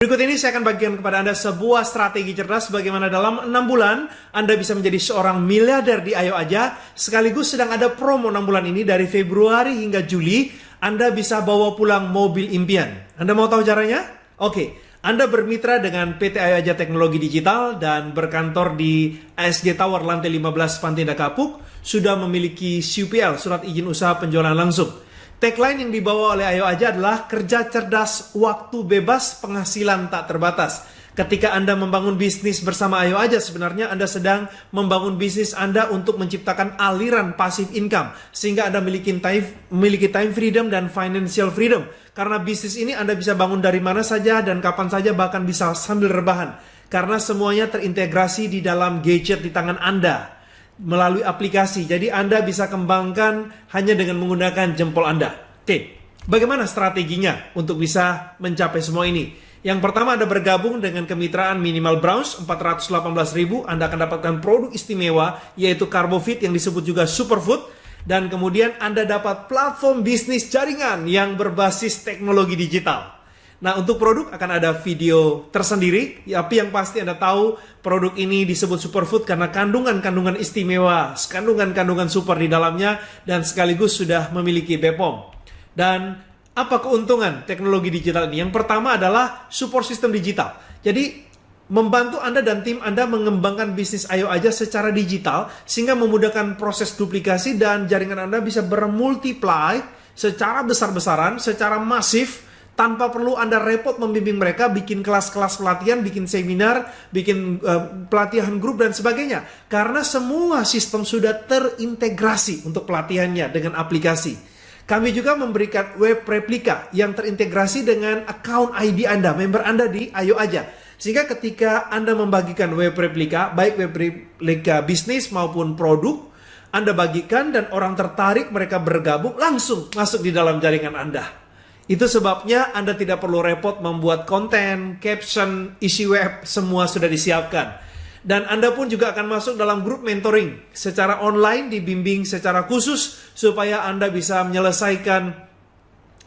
Berikut ini saya akan bagikan kepada Anda sebuah strategi cerdas bagaimana dalam 6 bulan Anda bisa menjadi seorang miliarder di Ayo Aja. Sekaligus sedang ada promo 6 bulan ini dari Februari hingga Juli. Anda bisa bawa pulang mobil impian. Anda mau tahu caranya? Oke. Anda bermitra dengan PT Ayo Aja Teknologi Digital dan berkantor di ASG Tower lantai 15 Pantinda Kapuk. Sudah memiliki SUPL, Surat Izin Usaha Penjualan Langsung. Tagline yang dibawa oleh Ayo Aja adalah kerja cerdas, waktu bebas, penghasilan tak terbatas. Ketika Anda membangun bisnis bersama Ayo Aja, sebenarnya Anda sedang membangun bisnis Anda untuk menciptakan aliran passive income. Sehingga Anda memiliki time freedom dan financial freedom. Karena bisnis ini Anda bisa bangun dari mana saja dan kapan saja, bahkan bisa sambil rebahan. Karena semuanya terintegrasi di dalam gadget di tangan Anda melalui aplikasi. Jadi Anda bisa kembangkan hanya dengan menggunakan jempol Anda. Oke, bagaimana strateginya untuk bisa mencapai semua ini? Yang pertama, Anda bergabung dengan kemitraan Minimal Browse 418.000. Anda akan dapatkan produk istimewa yaitu Carbofit yang disebut juga Superfood. Dan kemudian Anda dapat platform bisnis jaringan yang berbasis teknologi digital. Nah, untuk produk akan ada video tersendiri, tapi yang pasti Anda tahu produk ini disebut Superfood karena kandungan-kandungan istimewa, kandungan-kandungan super di dalamnya, dan sekaligus sudah memiliki BPOM. Dan apa keuntungan teknologi digital ini? Yang pertama adalah support system digital. Jadi, membantu Anda dan tim Anda mengembangkan bisnis Ayo Aja secara digital, sehingga memudahkan proses duplikasi dan jaringan Anda bisa bermultiply secara besar-besaran, secara masif, tanpa perlu Anda repot membimbing mereka, bikin kelas-kelas pelatihan, bikin seminar, bikin pelatihan grup dan sebagainya. Karena semua sistem sudah terintegrasi untuk pelatihannya dengan aplikasi. Kami juga memberikan web replika yang terintegrasi dengan account ID Anda, member Anda di Ayo Aja. Sehingga ketika Anda membagikan web replika, baik web replika bisnis maupun produk, Anda bagikan dan orang tertarik, mereka bergabung, langsung masuk di dalam jaringan Anda. Itu sebabnya Anda tidak perlu repot membuat konten, caption, isi web, semua sudah disiapkan. Dan Anda pun juga akan masuk dalam grup mentoring secara online, dibimbing secara khusus supaya Anda bisa menyelesaikan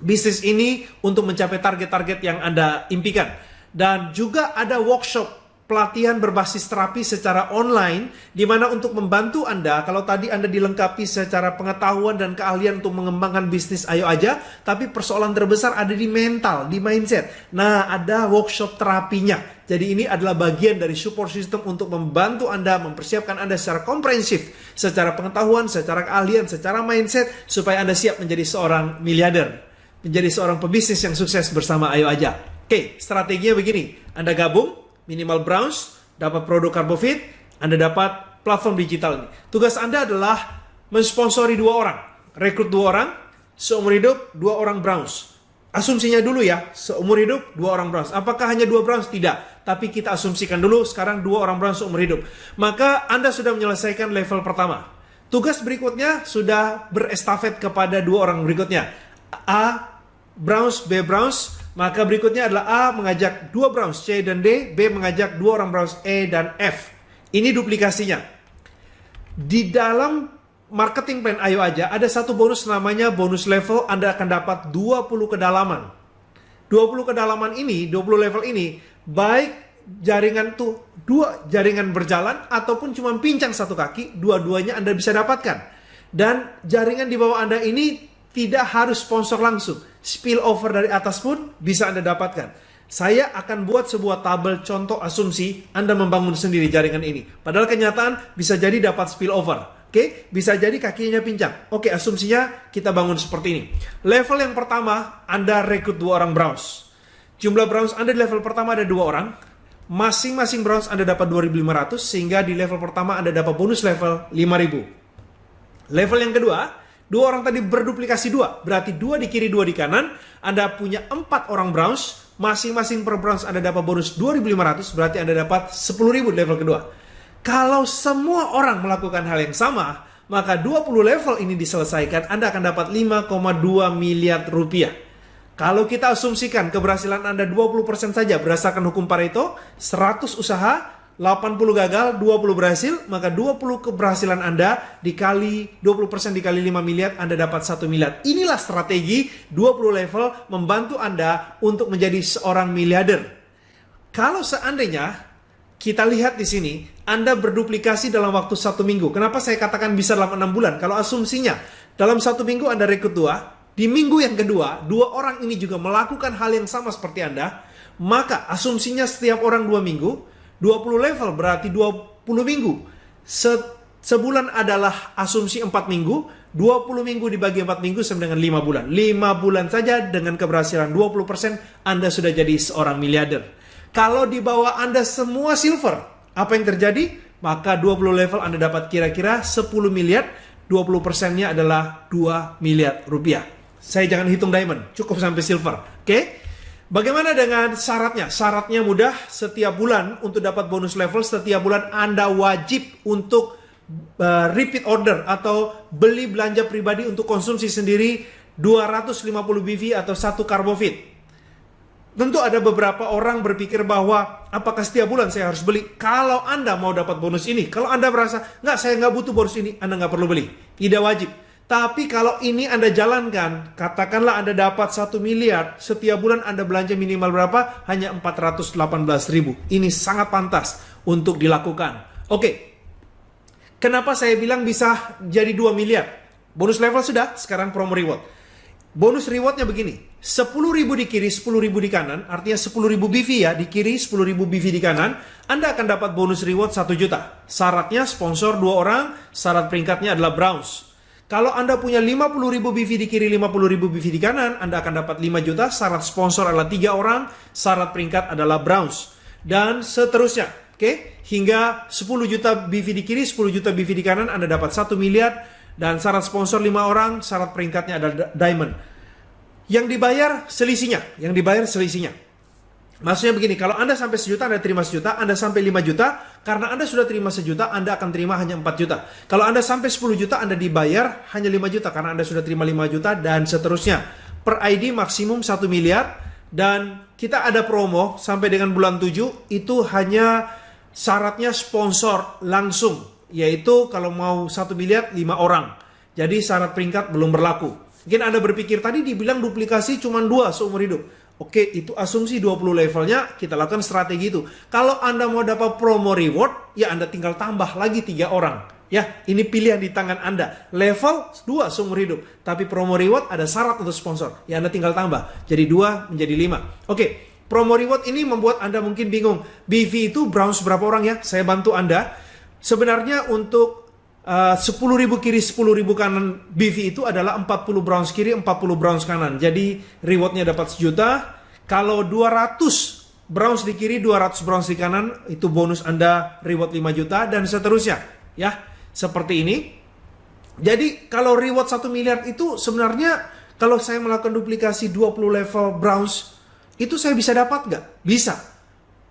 bisnis ini untuk mencapai target-target yang Anda impikan. Dan juga ada workshop pelatihan berbasis terapi secara online, di mana untuk membantu Anda, kalau tadi Anda dilengkapi secara pengetahuan dan keahlian untuk mengembangkan bisnis Ayo Aja, tapi persoalan terbesar ada di mental, di mindset. Nah, ada workshop terapinya. Jadi ini adalah bagian dari support system untuk membantu Anda, mempersiapkan Anda secara komprehensif, secara pengetahuan, secara keahlian, secara mindset, supaya Anda siap menjadi seorang miliarder, menjadi seorang pebisnis yang sukses bersama Ayo Aja. Oke, strateginya begini. Anda gabung Minimal Browse, dapat produk Carbofit, Anda dapat platform digital ini. Tugas Anda adalah mensponsori 2 orang, rekrut 2 orang, seumur hidup 2 orang Browse. Asumsinya dulu ya, seumur hidup 2 orang Browse. Apakah hanya 2 Browse? Tidak. Tapi kita asumsikan dulu sekarang 2 orang Browse seumur hidup. Maka Anda sudah menyelesaikan level pertama. Tugas berikutnya sudah berestafet kepada 2 orang berikutnya. A Browse, B Browse. Maka berikutnya adalah A mengajak 2 Browse, C dan D, B mengajak 2 orang Browse, E dan F. Ini duplikasinya. Di dalam marketing plan Ayo Aja ada satu bonus namanya bonus level. Anda akan dapat 20 kedalaman. 20 kedalaman ini, 20 level ini, baik jaringan tuh 2 jaringan berjalan ataupun cuma pincang 1 kaki, dua-duanya Anda bisa dapatkan. Dan jaringan di bawah Anda ini tidak harus sponsor langsung. Spillover dari atas pun bisa Anda dapatkan. Saya akan buat sebuah tabel contoh asumsi Anda membangun sendiri jaringan ini. Padahal kenyataan bisa jadi dapat spillover. Oke, bisa jadi kakinya pincang. Oke, asumsinya kita bangun seperti ini. Level yang pertama, Anda rekrut 2 orang Browse. Jumlah Browse Anda di level pertama ada 2 orang. Masing-masing Browse Anda dapat 2.500, sehingga di level pertama Anda dapat bonus level 5.000. Level yang kedua, 2 orang tadi berduplikasi 2, berarti 2 di kiri, 2 di kanan. Anda punya 4 orang Browse, masing-masing per Browse Anda dapat bonus 2.500, berarti Anda dapat 10.000 di level kedua. Kalau semua orang melakukan hal yang sama, maka 20 level ini diselesaikan, Anda akan dapat 5,2 miliar rupiah. Kalau kita asumsikan keberhasilan Anda 20% saja berdasarkan hukum Pareto, 100 usaha, 80 gagal, 20 berhasil, maka 20 keberhasilan Anda dikali 20% dikali 5 miliar, Anda dapat 1 miliar. Inilah strategi 20 level membantu Anda untuk menjadi seorang miliarder. kalau seandainya kita lihat di sini, Anda berduplikasi dalam waktu 1 minggu. Kenapa saya katakan bisa dalam 6 bulan? Kalau asumsinya dalam 1 minggu Anda rekrut 2, di minggu yang kedua, 2 orang ini juga melakukan hal yang sama seperti Anda, maka asumsinya setiap orang 2 minggu, 20 level berarti 20 minggu. Sebulan adalah asumsi 4 minggu, 20 minggu dibagi 4 minggu sama dengan 5 bulan. 5 bulan saja dengan keberhasilan 20%, Anda sudah jadi seorang miliarder. Kalau di bawah Anda semua silver, apa yang terjadi? Maka 20 level Anda dapat kira-kira 10 miliar, 20%-nya adalah 2 miliar rupiah. Saya jangan hitung diamond, cukup sampai silver. Oke? Bagaimana dengan syaratnya? Syaratnya mudah, setiap bulan untuk dapat bonus level, setiap bulan Anda wajib untuk repeat order atau beli belanja pribadi untuk konsumsi sendiri 250 BV atau 1 Carbofit. Tentu ada beberapa orang berpikir bahwa apakah setiap bulan saya harus beli? Kalau Anda mau dapat bonus ini, kalau Anda merasa, nggak, saya nggak butuh bonus ini, Anda nggak perlu beli. Tidak wajib. Tapi kalau ini Anda jalankan, katakanlah Anda dapat 1 miliar, setiap bulan Anda belanja minimal berapa? Hanya 418.000. Ini sangat pantas untuk dilakukan. Oke, kenapa saya bilang bisa jadi 2 miliar? Bonus level sudah, sekarang promo reward. Bonus rewardnya begini, 10.000 di kiri, 10.000 di kanan, artinya 10.000 BV ya, di kiri 10.000 BV di kanan, Anda akan dapat bonus reward 1 juta. Syaratnya sponsor 2 orang, syarat peringkatnya adalah bronze. Kalau Anda punya 50.000 BV di kiri, 50.000 BV di kanan, Anda akan dapat 5 juta, syarat sponsor adalah 3 orang, syarat peringkat adalah bronze. Dan seterusnya, oke? Hingga 10 juta BV di kiri, 10 juta BV di kanan, Anda dapat 1 miliar, dan syarat sponsor 5 orang, syarat peringkatnya adalah diamond. Yang dibayar selisihnya. Maksudnya begini, kalau Anda sampai 1 juta, Anda terima 1 juta, Anda sampai 5 juta, karena Anda sudah terima 1 juta, Anda akan terima hanya 4 juta. Kalau Anda sampai 10 juta, Anda dibayar hanya 5 juta, karena Anda sudah terima 5 juta, dan seterusnya. Per ID maksimum 1 miliar, dan kita ada promo sampai dengan bulan 7, itu hanya syaratnya sponsor langsung. Yaitu kalau mau 1 miliar 5 orang. Jadi syarat peringkat belum berlaku. Mungkin Anda berpikir tadi dibilang duplikasi cuma 2 seumur hidup. Oke, itu asumsi 20 levelnya, kita lakukan strategi itu. Kalau Anda mau dapat promo reward, ya Anda tinggal tambah lagi 3 orang. Ya, ini pilihan di tangan Anda. Level 2 seumur hidup. Tapi promo reward ada syarat untuk sponsor. Ya Anda tinggal tambah. Jadi 2 menjadi 5. Oke, promo reward ini membuat Anda mungkin bingung. BV itu bronze berapa orang ya? Saya bantu Anda. Sebenarnya untuk 10.000 kiri 10.000 kanan BV itu adalah 40 bronze kiri 40 bronze kanan. Jadi rewardnya dapat 1 juta. Kalau 200 bronze di kiri 200 bronze di kanan, itu bonus Anda reward 5 juta dan seterusnya. Ya, seperti ini. Jadi kalau reward 1 miliar itu sebenarnya kalau saya melakukan duplikasi 20 level bronze, itu saya bisa dapat nggak? Bisa.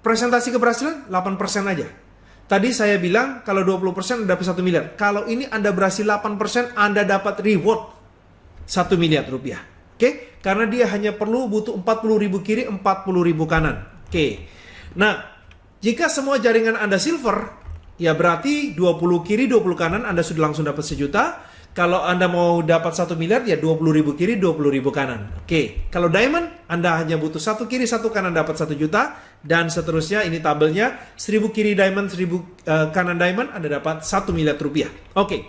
Presentasi keberhasilan 8% aja. Tadi saya bilang kalau 20% dapat 1 miliar. Kalau ini Anda berhasil 8%, Anda dapat reward 1 miliar rupiah. Oke? Karena dia hanya butuh 40.000 kiri, 40.000 kanan. Oke. Nah, jika semua jaringan Anda silver, ya berarti 20 kiri, 20 kanan Anda sudah langsung dapat 1 juta. Kalau Anda mau dapat 1 miliar, ya 20.000 kiri, 20.000 kanan. Oke, kalau diamond, Anda hanya butuh 1 kiri, 1 kanan dapat 1 juta. Dan seterusnya, ini tabelnya, 1.000 kiri diamond, 1.000 kanan diamond, Anda dapat 1 miliar rupiah. Oke,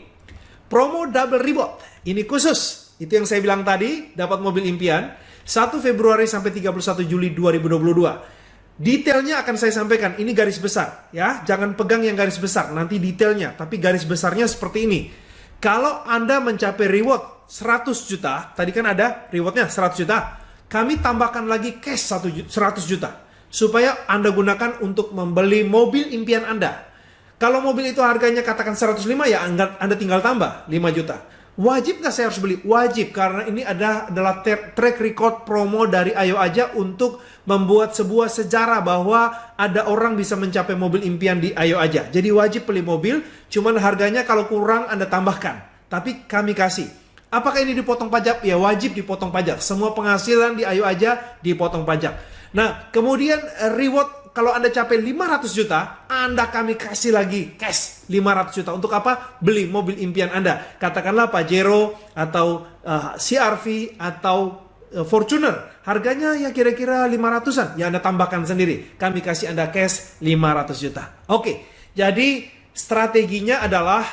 promo double reward. Ini khusus, itu yang saya bilang tadi, dapat mobil impian. 1 Februari sampai 31 Juli 2022. Detailnya akan saya sampaikan, ini garis besar. Ya, jangan pegang yang garis besar, nanti detailnya. Tapi garis besarnya seperti ini. Kalau Anda mencapai reward 100 juta, tadi kan ada rewardnya 100 juta, kami tambahkan lagi cash 100 juta. Supaya Anda gunakan untuk membeli mobil impian Anda. Kalau mobil itu harganya katakan 105, ya Anda tinggal tambah 5 juta. Wajib nggak saya harus beli? Wajib, karena ini adalah track record promo dari Ayo Aja untuk membuat sebuah sejarah bahwa ada orang bisa mencapai mobil impian di Ayo Aja. Jadi wajib beli mobil, cuman harganya kalau kurang Anda tambahkan. Tapi kami kasih. Apakah ini dipotong pajak? Ya wajib dipotong pajak. Semua penghasilan di Ayo Aja dipotong pajak. Nah, kemudian reward kalau Anda capai 500 juta, Anda kami kasih lagi cash 500 juta. Untuk apa? Beli mobil impian Anda. Katakanlah Pajero atau CR-V atau Fortuner, harganya ya kira-kira 500-an. Ya Anda tambahkan sendiri. Kami kasih Anda cash 500 juta. Oke, jadi strateginya adalah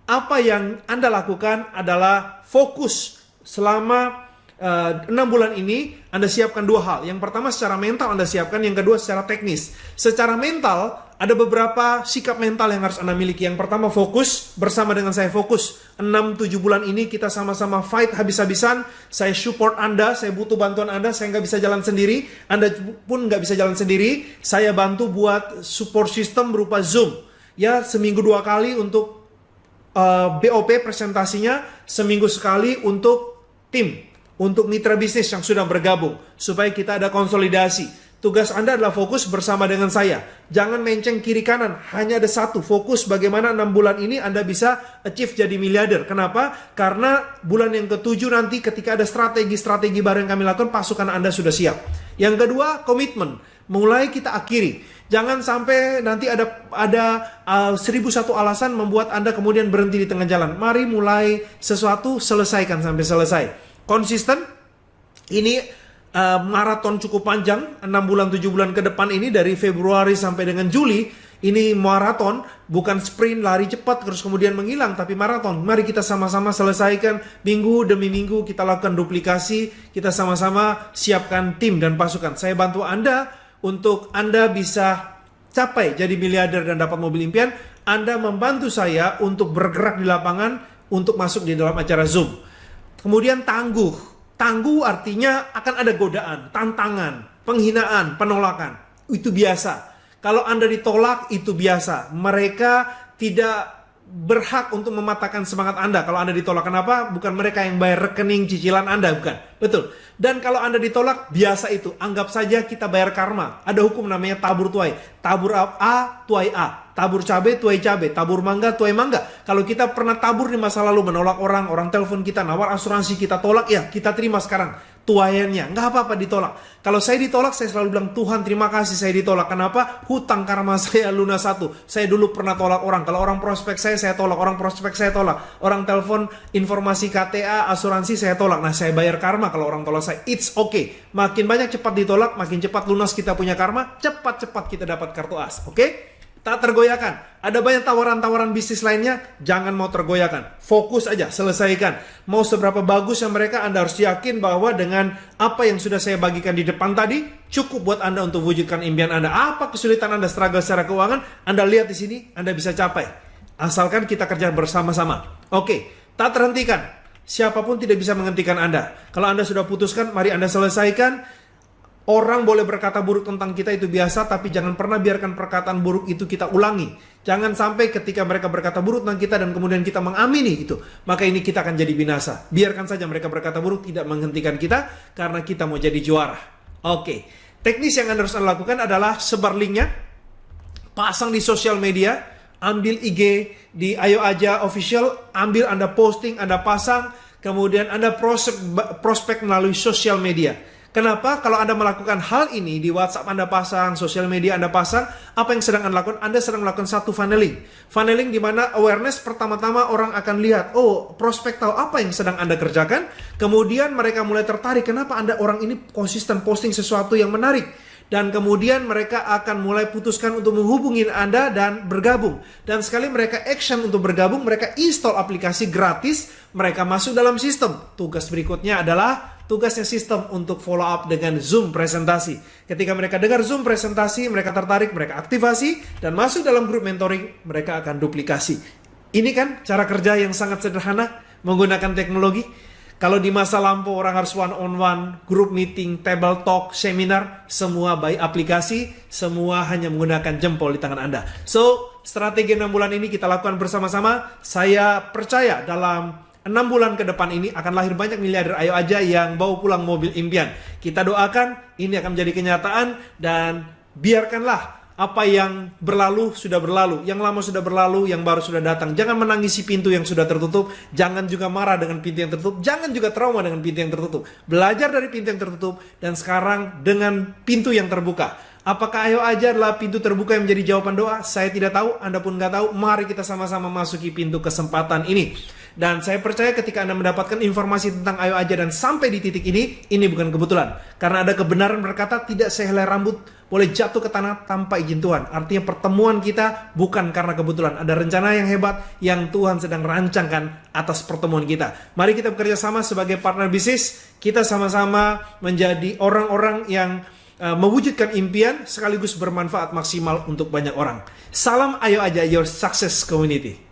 apa yang Anda lakukan adalah fokus selama 6 bulan ini. Anda siapkan dua hal. Yang pertama secara mental Anda siapkan, yang kedua secara teknis. Secara mental ada beberapa sikap mental yang harus Anda miliki. Yang pertama fokus, bersama dengan saya fokus. 6-7 bulan ini kita sama-sama fight habis-habisan. Saya support Anda, saya butuh bantuan Anda, saya nggak bisa jalan sendiri. Anda pun nggak bisa jalan sendiri. Saya bantu buat support system berupa Zoom. Ya, seminggu 2 kali untuk BOP presentasinya, seminggu sekali untuk tim, untuk mitra bisnis yang sudah bergabung, supaya kita ada konsolidasi. Tugas Anda adalah fokus bersama dengan saya. Jangan menceng kiri kanan, hanya ada satu, fokus bagaimana 6 bulan ini Anda bisa achieve jadi miliarder. Kenapa? Karena bulan yang ke-7 nanti ketika ada strategi-strategi baru yang kami lakukan, pasukan Anda sudah siap. Yang kedua, komitmen. Mulai kita akhiri. Jangan sampai nanti ada 1001 alasan membuat Anda kemudian berhenti di tengah jalan. Mari mulai sesuatu, selesaikan sampai selesai. Konsisten, ini maraton cukup panjang, 6 bulan 7 bulan ke depan ini, dari Februari sampai dengan Juli. Ini maraton, bukan sprint lari cepat terus kemudian menghilang, tapi maraton. Mari kita sama-sama selesaikan, minggu demi minggu kita lakukan duplikasi, kita sama-sama siapkan tim dan pasukan. Saya bantu Anda untuk Anda bisa capai jadi miliarder dan dapat mobil impian. Anda membantu saya untuk bergerak di lapangan, untuk masuk di dalam acara Zoom. Kemudian tangguh. Tangguh artinya akan ada godaan, tantangan, penghinaan, penolakan. Itu biasa. Kalau Anda ditolak, itu biasa. Mereka tidak berhak untuk mematahkan semangat Anda. Kalau Anda ditolak, kenapa? Bukan mereka yang bayar rekening cicilan Anda, bukan. Betul. Dan kalau Anda ditolak, biasa itu. Anggap saja kita bayar karma. Ada hukum namanya tabur tuai. Tabur A, tuai A. Tabur cabai, tuai cabai. Tabur mangga, tuai mangga. Kalau kita pernah tabur di masa lalu, menolak orang telepon kita, nawar asuransi, kita tolak, ya kita terima sekarang tuaiannya. Nggak apa-apa ditolak. Kalau saya ditolak, saya selalu bilang, Tuhan terima kasih saya ditolak. Kenapa? Hutang karma saya lunas 1. Saya dulu pernah tolak orang. Kalau orang prospek saya tolak. Orang prospek saya tolak. Orang telepon informasi KTA, asuransi, saya tolak. Nah, saya bayar karma kalau orang tolak saya. It's okay. Makin banyak cepat ditolak, makin cepat lunas kita punya karma, cepat-cepat kita dapat kartu as. Oke? Tak tergoyahkan. Ada banyak tawaran-tawaran bisnis lainnya, jangan mau tergoyahkan. Fokus aja, selesaikan. Mau seberapa bagus yang mereka, Anda harus yakin bahwa dengan apa yang sudah saya bagikan di depan tadi, cukup buat Anda untuk wujudkan impian Anda. Apa kesulitan Anda struggle secara keuangan, Anda lihat di sini, Anda bisa capai. Asalkan kita kerja bersama-sama. Oke, tak terhentikan. Siapapun tidak bisa menghentikan Anda. Kalau Anda sudah putuskan, mari Anda selesaikan. Orang boleh berkata buruk tentang kita, itu biasa, tapi jangan pernah biarkan perkataan buruk itu kita ulangi. Jangan sampai ketika mereka berkata buruk tentang kita dan kemudian kita mengamini itu, maka ini kita akan jadi binasa. Biarkan saja mereka berkata buruk, tidak menghentikan kita, karena kita mau jadi juara. Oke, teknis yang Anda harus lakukan adalah sebar linknya, pasang di sosial media, ambil IG di Ayo Aja Official, ambil Anda posting, Anda pasang, kemudian Anda prospek melalui sosial media. Kenapa? Kalau Anda melakukan hal ini di WhatsApp Anda pasang, sosial media Anda pasang, apa yang sedang Anda lakukan? Anda sedang melakukan satu funneling. Funneling di mana awareness pertama-tama orang akan lihat, oh prospek tahu apa yang sedang Anda kerjakan. Kemudian mereka mulai tertarik, kenapa Anda orang ini konsisten posting sesuatu yang menarik. Dan kemudian mereka akan mulai putuskan untuk menghubungi Anda dan bergabung. Dan sekali mereka action untuk bergabung, mereka install aplikasi gratis, mereka masuk dalam sistem. Tugas berikutnya adalah tugasnya sistem untuk follow up dengan Zoom presentasi. Ketika mereka dengar Zoom presentasi, mereka tertarik, mereka aktivasi, dan masuk dalam grup mentoring, mereka akan duplikasi. Ini kan cara kerja yang sangat sederhana, menggunakan teknologi. Kalau di masa lampau orang harus one-on-one, group meeting, table talk, seminar, semua by aplikasi, semua hanya menggunakan jempol di tangan Anda. So, strategi 6 bulan ini kita lakukan bersama-sama. Saya percaya dalam 6 bulan ke depan ini akan lahir banyak miliarder Ayo Aja yang bawa pulang mobil impian. Kita doakan ini akan menjadi kenyataan, dan biarkanlah apa yang berlalu sudah berlalu, yang lama sudah berlalu, yang baru sudah datang. Jangan menangisi pintu yang sudah tertutup, jangan juga marah dengan pintu yang tertutup, jangan juga trauma dengan pintu yang tertutup. Belajar dari pintu yang tertutup, dan sekarang dengan pintu yang terbuka. Apakah Ayo Aja adalah pintu terbuka yang menjadi jawaban doa? Saya tidak tahu, Anda pun nggak tahu. Mari kita sama-sama masuki pintu kesempatan ini. Dan saya percaya ketika Anda mendapatkan informasi tentang Ayo Aja dan sampai di titik ini bukan kebetulan. Karena ada kebenaran berkata tidak sehelai rambut boleh jatuh ke tanah tanpa izin Tuhan. Artinya pertemuan kita bukan karena kebetulan. Ada rencana yang hebat yang Tuhan sedang rancangkan atas pertemuan kita. Mari kita bekerja sama sebagai partner bisnis. Kita sama-sama menjadi orang-orang yang mewujudkan impian sekaligus bermanfaat maksimal untuk banyak orang. Salam Ayo Aja, your success community.